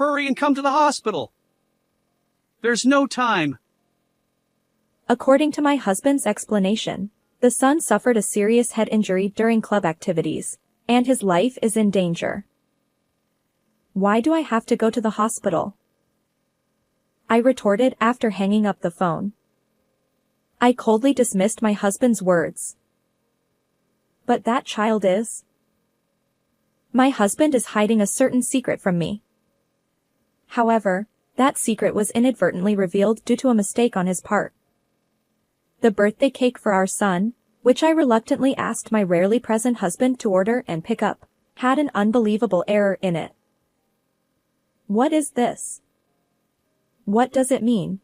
Hurry and come to the hospital. There's no time. According to my husband's explanation, the son suffered a serious head injury during club activities, and his life is in danger. Why do I have to go to the hospital? I retorted after hanging up the phone. I coldly dismissed my husband's words. But that child is. My husband is hiding a certain secret from me. However, that secret was inadvertently revealed due to a mistake on his part. The birthday cake for our son, which I reluctantly asked my rarely present husband to order and pick up, had an unbelievable error in it. What is this? What does it mean?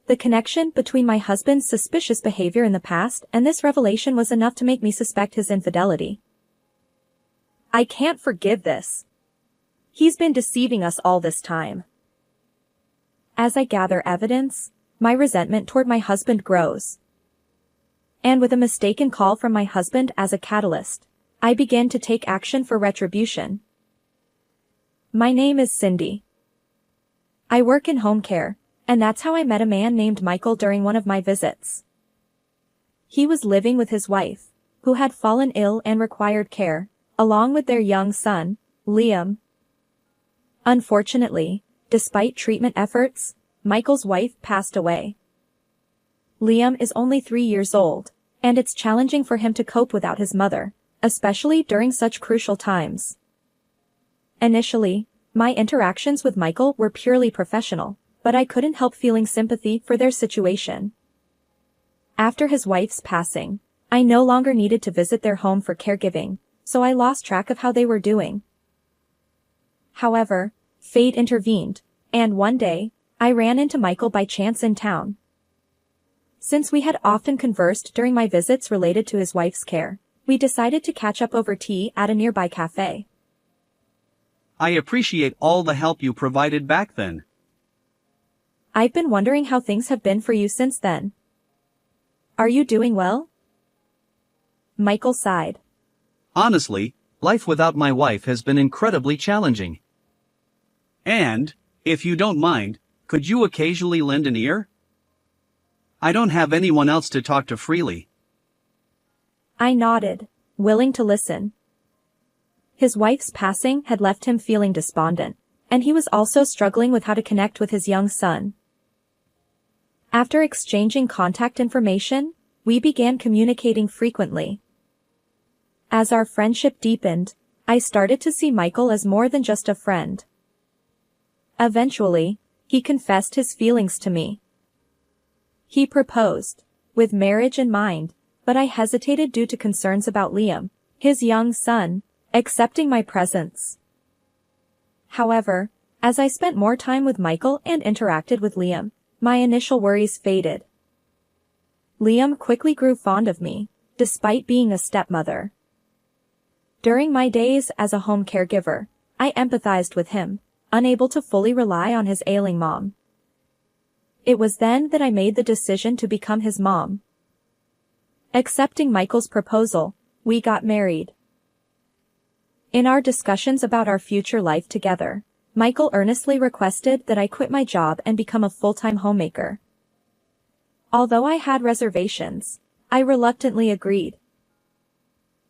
The connection between my husband's suspicious behavior in the past and this revelation was enough to make me suspect his infidelity. I can't forgive this. He's been deceiving us all this time. As I gather evidence, my resentment toward my husband grows. And with a mistaken call from my husband as a catalyst, I begin to take action for retribution. My name is Cindy. I work in home care, and that's how I met a man named Michael during one of my visits. He was living with his wife, who had fallen ill and required care, along with their young son, Liam. Unfortunately, despite treatment efforts, Michael's wife passed away. Liam is only 3 years old, and it's challenging for him to cope without his mother, especially during such crucial times. Initially, my interactions with Michael were purely professional, but I couldn't help feeling sympathy for their situation. After his wife's passing, I no longer needed to visit their home for caregiving, so I lost track of how they were doing. However, fate intervened, and one day, I ran into Michael by chance in town. Since we had often conversed during my visits related to his wife's care, we decided to catch up over tea at a nearby cafe. I appreciate all the help you provided back then. I've been wondering how things have been for you since then. Are you doing well? Michael sighed. Honestly, life without my wife has been incredibly challenging. And, if you don't mind, could you occasionally lend an ear? I don't have anyone else to talk to freely. I nodded, willing to listen. His wife's passing had left him feeling despondent, and he was also struggling with how to connect with his young son. After exchanging contact information, we began communicating frequently. As our friendship deepened, I started to see Michael as more than just a friend. Eventually, he confessed his feelings to me. He proposed, with marriage in mind, but I hesitated due to concerns about Liam, his young son, accepting my presence. However, as I spent more time with Michael and interacted with Liam, my initial worries faded. Liam quickly grew fond of me, despite being a stepmother. During my days as a home caregiver, I empathized with him, unable to fully rely on his ailing mom. It was then that I made the decision to become his mom. Accepting Michael's proposal, we got married. In our discussions about our future life together, Michael earnestly requested that I quit my job and become a full-time homemaker. Although I had reservations, I reluctantly agreed.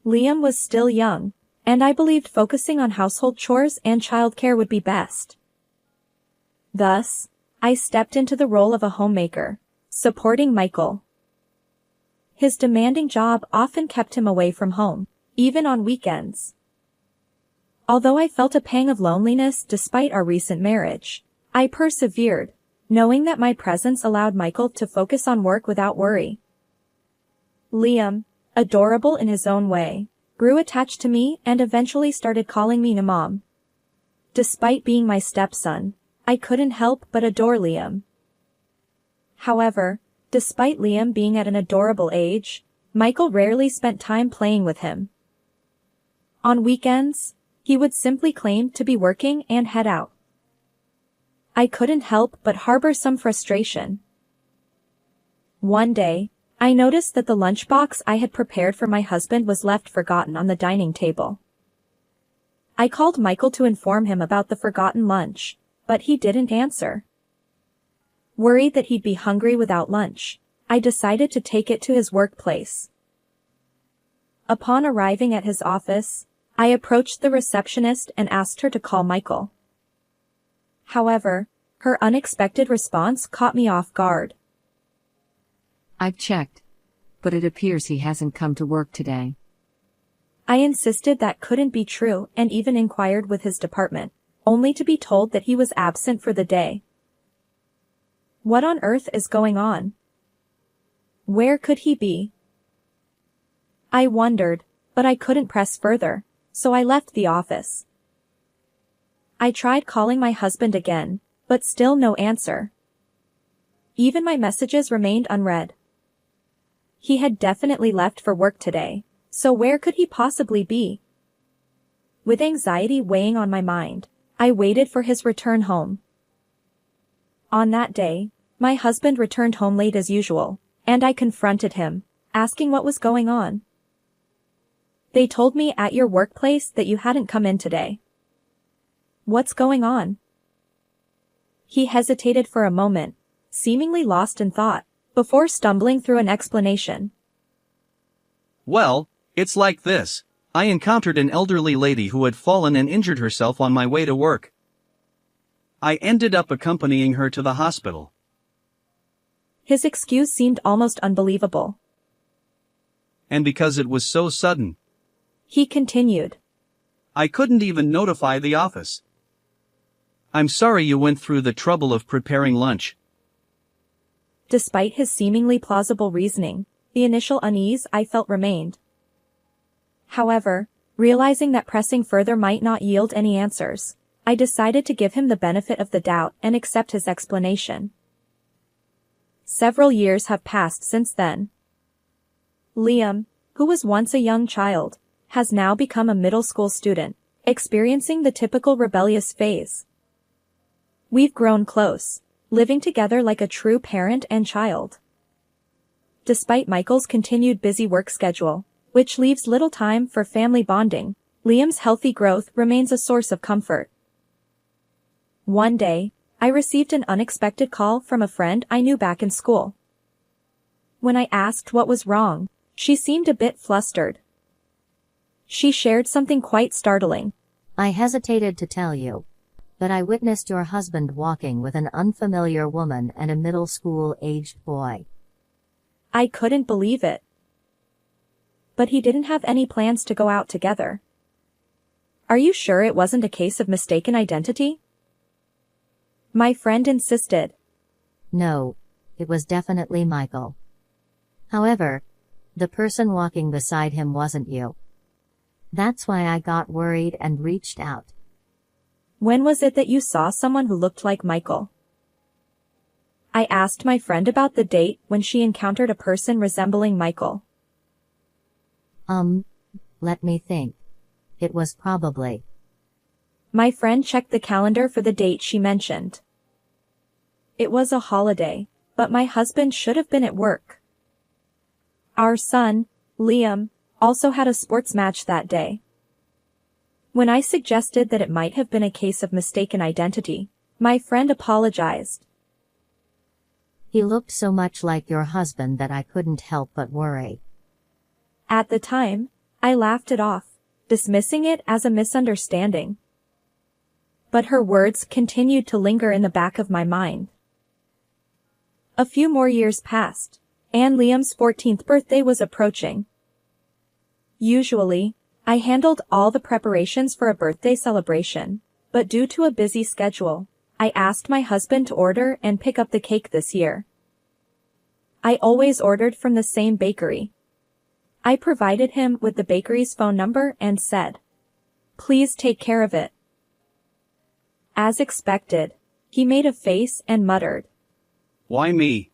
Liam was still young, and I believed focusing on household chores and childcare would be best. Thus, I stepped into the role of a homemaker, supporting Michael. His demanding job often kept him away from home, even on weekends. Although I felt a pang of loneliness despite our recent marriage, I persevered, knowing that my presence allowed Michael to focus on work without worry. Liam, adorable in his own way, grew attached to me and eventually started calling me Mom. Despite being my stepson, I couldn't help but adore Liam. However, despite Liam being at an adorable age, Michael rarely spent time playing with him. On weekends, he would simply claim to be working and head out. I couldn't help but harbor some frustration. One day, I noticed that the lunchbox I had prepared for my husband was left forgotten on the dining table. I called Michael to inform him about the forgotten lunch, but he didn't answer. Worried that he'd be hungry without lunch, I decided to take it to his workplace. Upon arriving at his office, I approached the receptionist and asked her to call Michael. However, her unexpected response caught me off guard. I've checked, but it appears he hasn't come to work today. I insisted that couldn't be true and even inquired with his department, only to be told that he was absent for the day. What on earth is going on? Where could he be? I wondered, but I couldn't press further, so I left the office. I tried calling my husband again, but still no answer. Even my messages remained unread. He had definitely left for work today, so where could he possibly be? With anxiety weighing on my mind, I waited for his return home. On that day, my husband returned home late as usual, and I confronted him, asking what was going on. They told me at your workplace that you hadn't come in today. What's going on? He hesitated for a moment, seemingly lost in thought, before stumbling through an explanation. Well, it's like this. I encountered an elderly lady who had fallen and injured herself on my way to work. I ended up accompanying her to the hospital. His excuse seemed almost unbelievable. And because it was so sudden, He continued. I couldn't even notify the office. I'm sorry you went through the trouble of preparing lunch. Despite his seemingly plausible reasoning, the initial unease I felt remained. However, realizing that pressing further might not yield any answers, I decided to give him the benefit of the doubt and accept his explanation. Several years have passed since then. Liam, who was once a young child, has now become a middle school student, experiencing the typical rebellious phase. We've grown close, living together like a true parent and child. Despite Michael's continued busy work schedule, which leaves little time for family bonding, Liam's healthy growth remains a source of comfort. One day, I received an unexpected call from a friend I knew back in school. When I asked what was wrong, she seemed a bit flustered. She shared something quite startling. I hesitated to tell you, but I witnessed your husband walking with an unfamiliar woman and a middle school-aged boy. I couldn't believe it. But he didn't have any plans to go out together. Are you sure it wasn't a case of mistaken identity? My friend insisted. No, it was definitely Michael. However, the person walking beside him wasn't you. That's why I got worried and reached out. When was it that you saw someone who looked like Michael? I asked my friend about the date when she encountered a person resembling Michael. Let me think. It was probably. My friend checked the calendar for the date she mentioned. It was a holiday, but my husband should have been at work. Our son, Liam, also had a sports match that day. When I suggested that it might have been a case of mistaken identity, my friend apologized. He looked so much like your husband that I couldn't help but worry. At the time, I laughed it off, dismissing it as a misunderstanding. But her words continued to linger in the back of my mind. A few more years passed, and Liam's 14th birthday was approaching. Usually, I handled all the preparations for a birthday celebration, but due to a busy schedule, I asked my husband to order and pick up the cake this year. I always ordered from the same bakery. I provided him with the bakery's phone number and said, "Please take care of it." As expected, he made a face and muttered, Why me?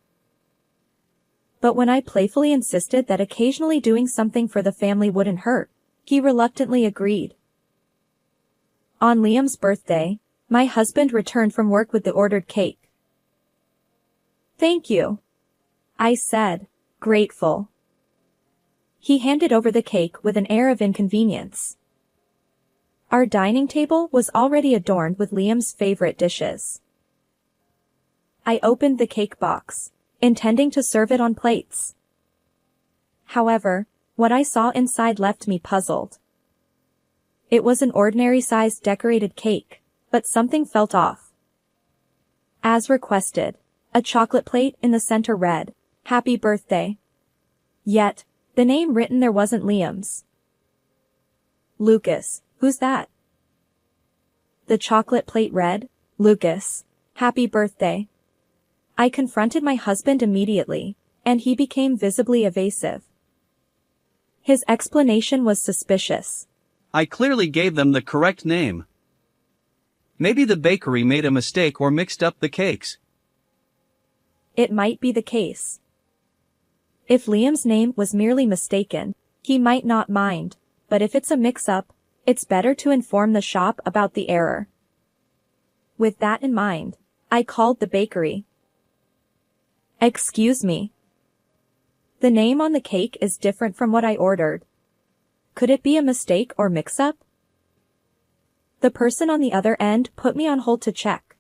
but when I playfully insisted that occasionally doing something for the family wouldn't hurt, he reluctantly agreed. On Liam's birthday, my husband returned from work with the ordered cake. "Thank you," I said, grateful. He handed over the cake with an air of inconvenience. Our dining table was already adorned with Liam's favorite dishes. I opened the cake box, intending to serve it on plates. However, what I saw inside left me puzzled. It was an ordinary-sized decorated cake, but something felt off. As requested, a chocolate plate in the center read, "Happy birthday." Yet, the name written there wasn't Liam's. "Lucas, who's that?" The chocolate plate read, "Lucas, happy birthday." I confronted my husband immediately, and he became visibly evasive. His explanation was suspicious. I clearly gave them the correct name. Maybe the bakery made a mistake or mixed up the cakes. It might be the case. If Liam's name was merely mistaken, he might not mind, but if it's a mix-up, it's better to inform the shop about the error. With that in mind, I called the bakery. "Excuse me. The name on the cake is different from what I ordered. Could it be a mistake or mix-up?" The person on the other end put me on hold to check.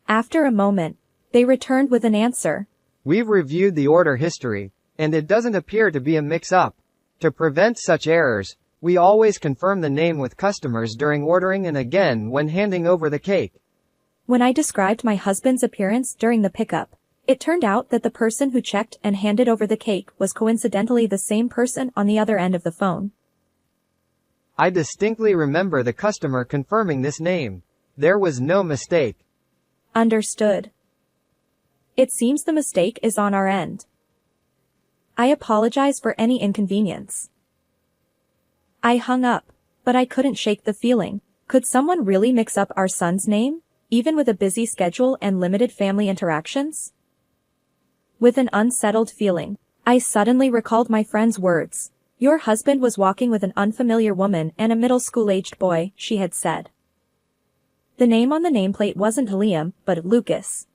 After a moment, they returned with an answer. We've reviewed the order history, and it doesn't appear to be a mix-up. To prevent such errors, we always confirm the name with customers during ordering and again when handing over the cake. When I described my husband's appearance during the pickup, it turned out that the person who checked and handed over the cake was coincidentally the same person on the other end of the phone. I distinctly remember the customer confirming this name. There was no mistake. Understood. It seems the mistake is on our end. I apologize for any inconvenience. I hung up, but I couldn't shake the feeling. Could someone really mix up our son's name, even with a busy schedule and limited family interactions? With an unsettled feeling, I suddenly recalled my friend's words. "Your husband was walking with an unfamiliar woman and a middle school-aged boy," she had said. The name on the nameplate wasn't Liam, but Lucas.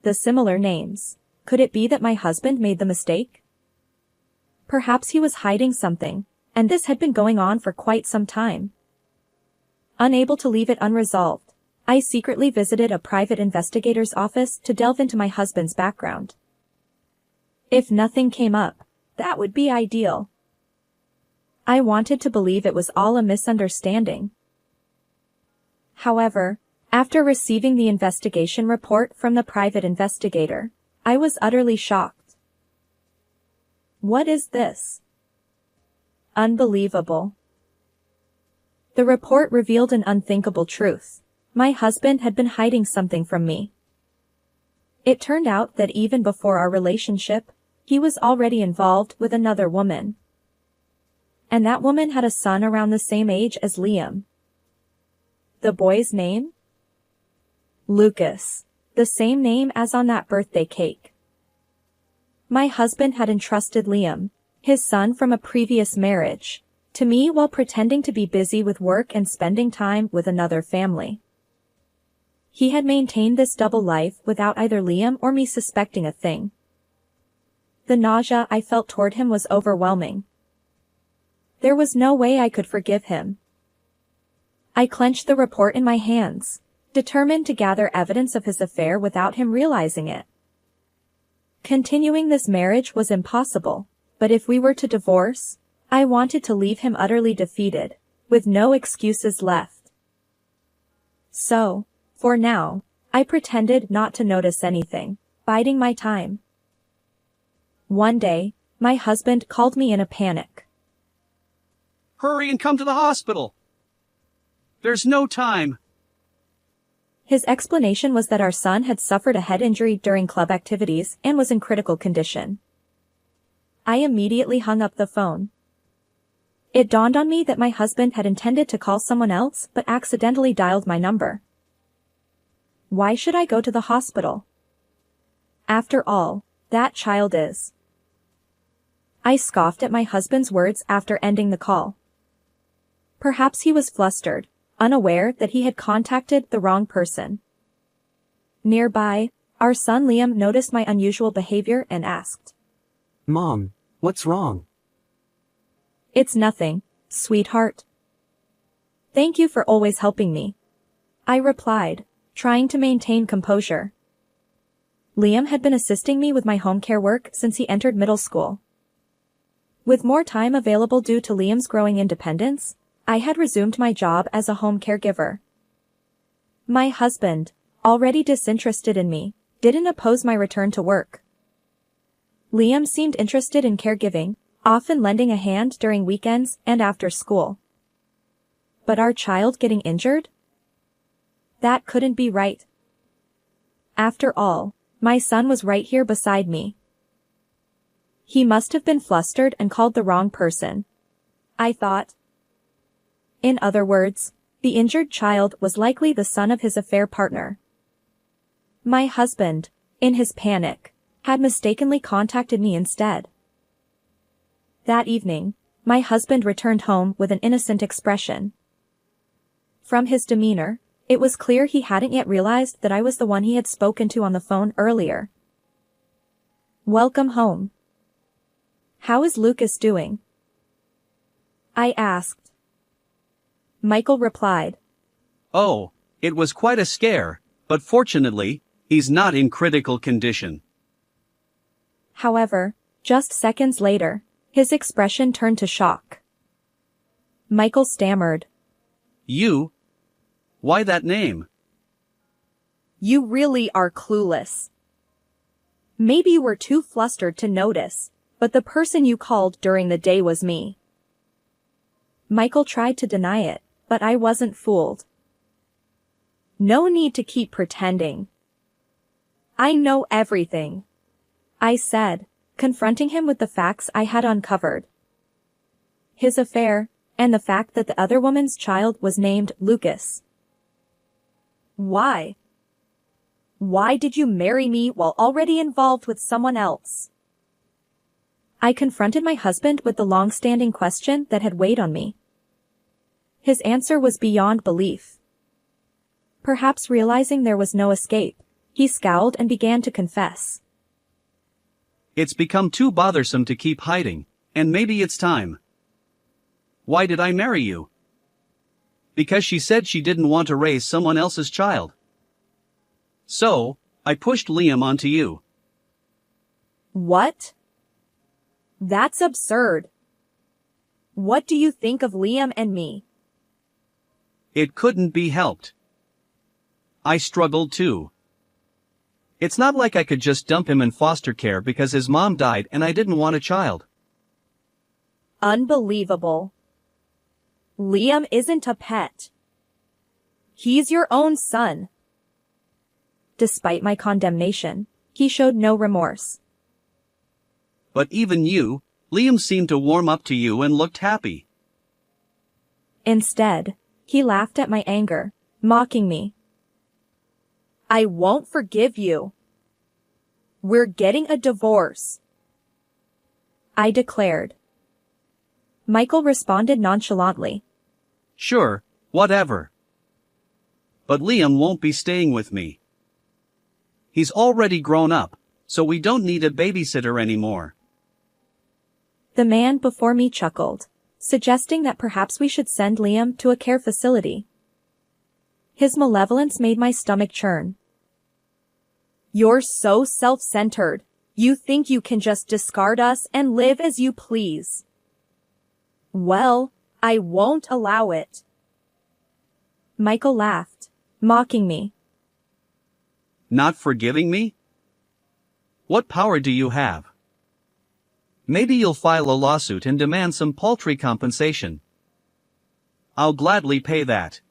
The similar names. Could it be that my husband made the mistake? Perhaps he was hiding something, and this had been going on for quite some time. Unable to leave it unresolved, I secretly visited a private investigator's office to delve into my husband's background. If nothing came up, that would be ideal. I wanted to believe it was all a misunderstanding. However, after receiving the investigation report from the private investigator, I was utterly shocked. What is this? Unbelievable. The report revealed an unthinkable truth. My husband had been hiding something from me. It turned out that even before our relationship, he was already involved with another woman. And that woman had a son around the same age as Liam. The boy's name? Lucas. The same name as on that birthday cake. My husband had entrusted Liam, his son from a previous marriage, to me while pretending to be busy with work and spending time with another family. He had maintained this double life without either Liam or me suspecting a thing. The nausea I felt toward him was overwhelming. There was no way I could forgive him. I clenched the report in my hands, determined to gather evidence of his affair without him realizing it. Continuing this marriage was impossible, but if we were to divorce, I wanted to leave him utterly defeated, with no excuses left. So, for now, I pretended not to notice anything, biding my time. One day, my husband called me in a panic. Hurry and come to the hospital. There's no time. His explanation was that our son had suffered a head injury during club activities and was in critical condition. I immediately hung up the phone. It dawned on me that my husband had intended to call someone else but accidentally dialed my number. Why should I go to the hospital? After all, that child is. I scoffed at my husband's words after ending the call. Perhaps he was flustered, unaware that he had contacted the wrong person. Nearby, our son Liam noticed my unusual behavior and asked, "Mom, what's wrong?" "It's nothing, sweetheart." Thank you for always helping me, I replied, trying to maintain composure. Liam had been assisting me with my home care work since he entered middle school. With more time available due to Liam's growing independence, I had resumed my job as a home caregiver. My husband, already disinterested in me, didn't oppose my return to work. Liam seemed interested in caregiving, often lending a hand during weekends and after school. But our child getting injured? That couldn't be right. After all, my son was right here beside me. He must have been flustered and called the wrong person, I thought. In other words, the injured child was likely the son of his affair partner. My husband, in his panic, had mistakenly contacted me instead. That evening, my husband returned home with an innocent expression. From his demeanor, it was clear he hadn't yet realized that I was the one he had spoken to on the phone earlier. "Welcome home. How is Lucas doing?" I asked. Michael replied, "Oh, it was quite a scare, but fortunately, he's not in critical condition." However, just seconds later, his expression turned to shock. Michael stammered, "You? Why that name?" "You really are clueless. Maybe you were too flustered to notice, but the person you called during the day was me." Michael tried to deny it, but I wasn't fooled. "No need to keep pretending. I know everything," I said, confronting him with the facts I had uncovered. His affair, and the fact that the other woman's child was named Lucas. "Why? Why did you marry me while already involved with someone else?" I confronted my husband with the long-standing question that had weighed on me. His answer was beyond belief. Perhaps realizing there was no escape, he scowled and began to confess. "It's become too bothersome to keep hiding, and maybe it's time." "Why did I marry you?" "Because she said she didn't want to raise someone else's child. So, I pushed Liam onto you." "What? That's absurd. What do you think of Liam and me?" It couldn't be helped. I struggled too. It's not like I could just dump him in foster care because his mom died and I didn't want a child. Unbelievable. Liam isn't a pet. He's your own son. Despite my condemnation, he showed no remorse. But even you, Liam seemed to warm up to you and looked happy. Instead, he laughed at my anger, mocking me. "I won't forgive you. We're getting a divorce," I declared. Michael responded nonchalantly. "Sure, whatever. But Liam won't be staying with me. He's already grown up, so we don't need a babysitter anymore." The man before me chuckled, suggesting that perhaps we should send Liam to a care facility. His malevolence made my stomach churn. "You're so self-centered. You think you can just discard us and live as you please. Well, I won't allow it." Michael laughed, mocking me. Not forgiving me? What power do you have? Maybe you'll file a lawsuit and demand some paltry compensation. I'll gladly pay that.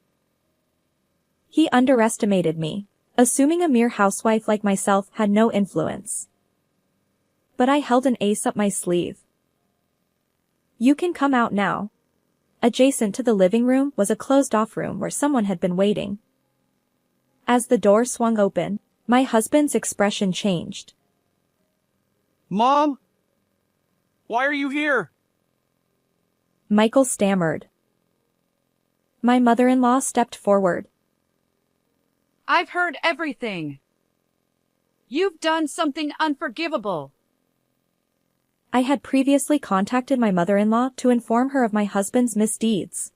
He underestimated me, assuming a mere housewife like myself had no influence. But I held an ace up my sleeve. "You can come out now." Adjacent to the living room was a closed-off room where someone had been waiting. As the door swung open, my husband's expression changed. "Mom? Why are you here?" Michael stammered. My mother-in-law stepped forward. "I've heard everything. You've done something unforgivable." I had previously contacted my mother-in-law to inform her of my husband's misdeeds.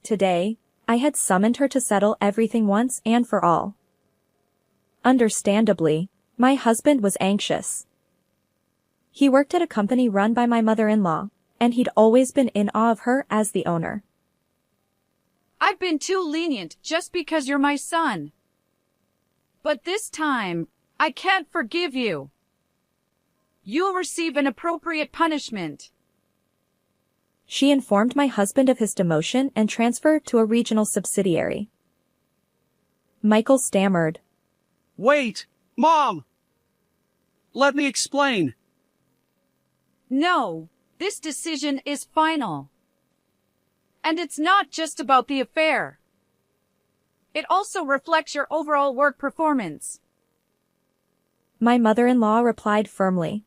Today, I had summoned her to settle everything once and for all. Understandably, my husband was anxious. He worked at a company run by my mother-in-law, and he'd always been in awe of her as the owner. I've been too lenient just because you're my son. But this time, I can't forgive you. You'll receive an appropriate punishment. She informed my husband of his demotion and transfer to a regional subsidiary. Michael stammered. Wait, Mom! Let me explain. No, this decision is final. And it's not just about the affair. It also reflects your overall work performance. My mother-in-law replied firmly.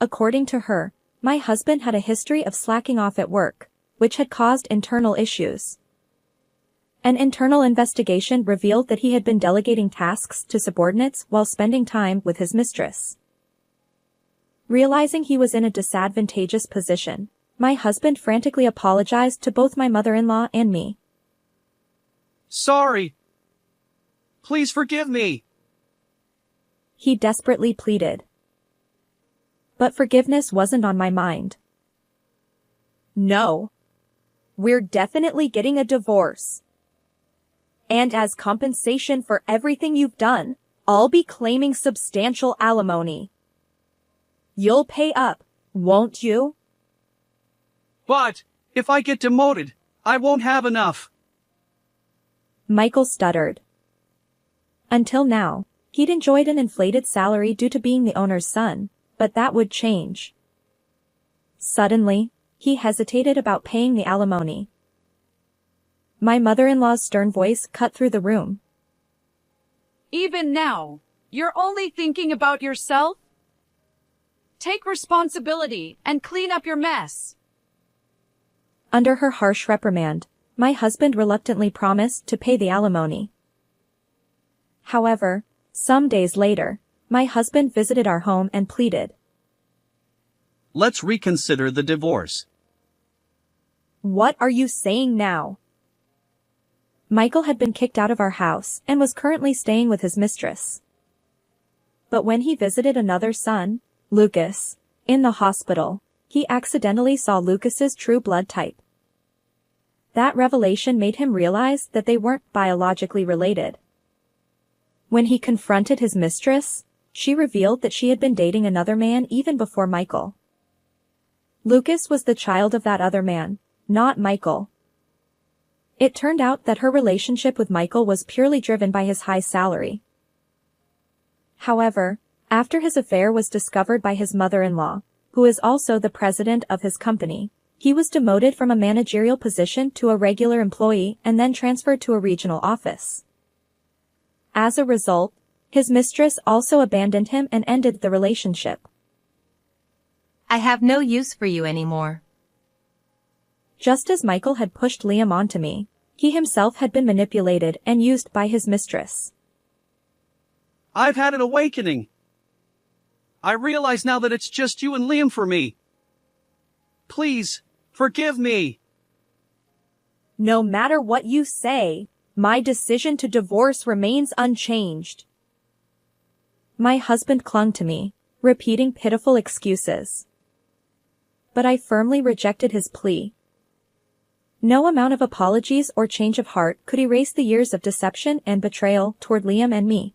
According to her, my husband had a history of slacking off at work, which had caused internal issues. An internal investigation revealed that he had been delegating tasks to subordinates while spending time with his mistress. Realizing he was in a disadvantageous position, my husband frantically apologized to both my mother-in-law and me. Sorry. Please forgive me. He desperately pleaded. But forgiveness wasn't on my mind. No. We're definitely getting a divorce. And as compensation for everything you've done, I'll be claiming substantial alimony. You'll pay up, won't you? But, if I get demoted, I won't have enough. Michael stuttered. Until now, he'd enjoyed an inflated salary due to being the owner's son, but that would change. Suddenly, he hesitated about paying the alimony. My mother-in-law's stern voice cut through the room. Even now, you're only thinking about yourself? Take responsibility and clean up your mess. Under her harsh reprimand, my husband reluctantly promised to pay the alimony. However, some days later, my husband visited our home and pleaded. Let's reconsider the divorce. What are you saying now? Michael had been kicked out of our house and was currently staying with his mistress. But when he visited another son, Lucas, in the hospital, he accidentally saw Lucas's true blood type. That revelation made him realize that they weren't biologically related. When he confronted his mistress, she revealed that she had been dating another man even before Michael. Lucas was the child of that other man, not Michael. It turned out that her relationship with Michael was purely driven by his high salary. However, after his affair was discovered by his mother-in-law, who is also the president of his company, he was demoted from a managerial position to a regular employee and then transferred to a regional office. As a result, his mistress also abandoned him and ended the relationship. I have no use for you anymore. Just as Michael had pushed Liam onto me, he himself had been manipulated and used by his mistress. I've had an awakening. I realize now that it's just you and Liam for me. Please, forgive me. No matter what you say, my decision to divorce remains unchanged. My husband clung to me, repeating pitiful excuses. But I firmly rejected his plea. No amount of apologies or change of heart could erase the years of deception and betrayal toward Liam and me.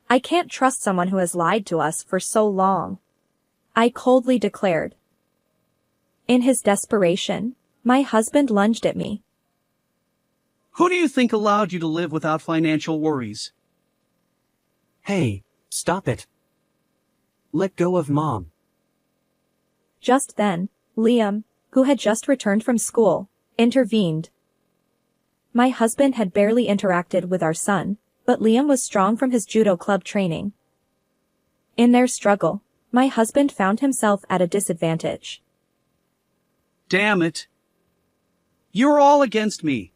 I can't trust someone who has lied to us for so long, I coldly declared. In his desperation, my husband lunged at me. Who do you think allowed you to live without financial worries? Hey, stop it. Let go of Mom. Just then, Liam, who had just returned from school, intervened. My husband had barely interacted with our son, but Liam was strong from his judo club training. In their struggle, my husband found himself at a disadvantage. Damn it. You're all against me.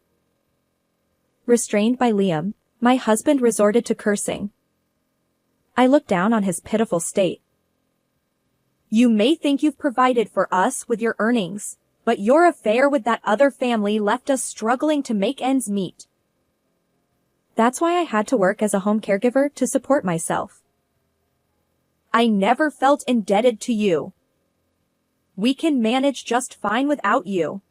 Restrained by Liam, my husband resorted to cursing. I looked down on his pitiful state. You may think you've provided for us with your earnings, but your affair with that other family left us struggling to make ends meet. That's why I had to work as a home caregiver to support myself. I never felt indebted to you. We can manage just fine without you."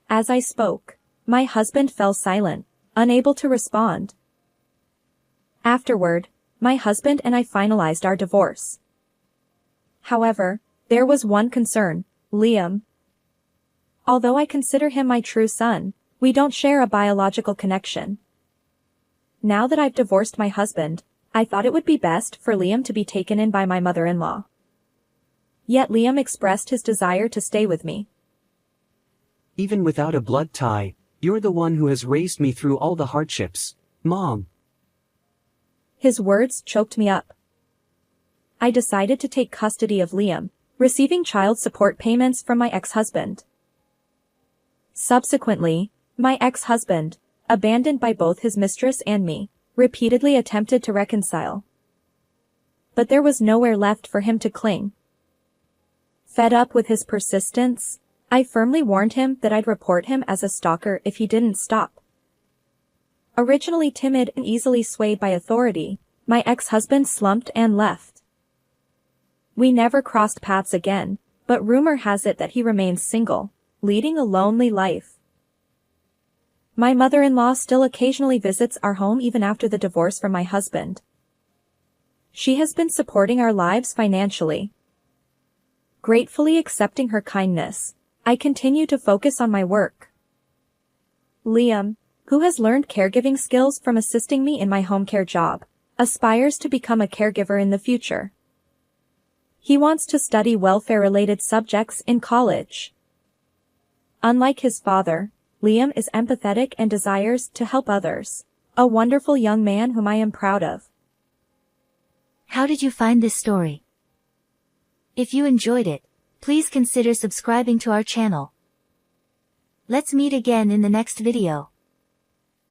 As I spoke, my husband fell silent, unable to respond. Afterward, my husband and I finalized our divorce. However, there was one concern, Liam. Although I consider him my true son, we don't share a biological connection. Now that I've divorced my husband, I thought it would be best for Liam to be taken in by my mother-in-law. Yet Liam expressed his desire to stay with me. Even without a blood tie, you're the one who has raised me through all the hardships, Mom. His words choked me up. I decided to take custody of Liam, receiving child support payments from my ex-husband. Subsequently, my ex-husband, abandoned by both his mistress and me, repeatedly attempted to reconcile. But there was nowhere left for him to cling. Fed up with his persistence, I firmly warned him that I'd report him as a stalker if he didn't stop. Originally timid and easily swayed by authority, my ex-husband slumped and left. We never crossed paths again, but rumor has it that he remains single, leading a lonely life. My mother-in-law still occasionally visits our home even after the divorce from my husband. She has been supporting our lives financially. Gratefully accepting her kindness, I continue to focus on my work. Liam, who has learned caregiving skills from assisting me in my home care job, aspires to become a caregiver in the future. He wants to study welfare-related subjects in college. Unlike his father, Liam is empathetic and desires to help others, a wonderful young man whom I am proud of. How did you find this story? If you enjoyed it, please consider subscribing to our channel. Let's meet again in the next video.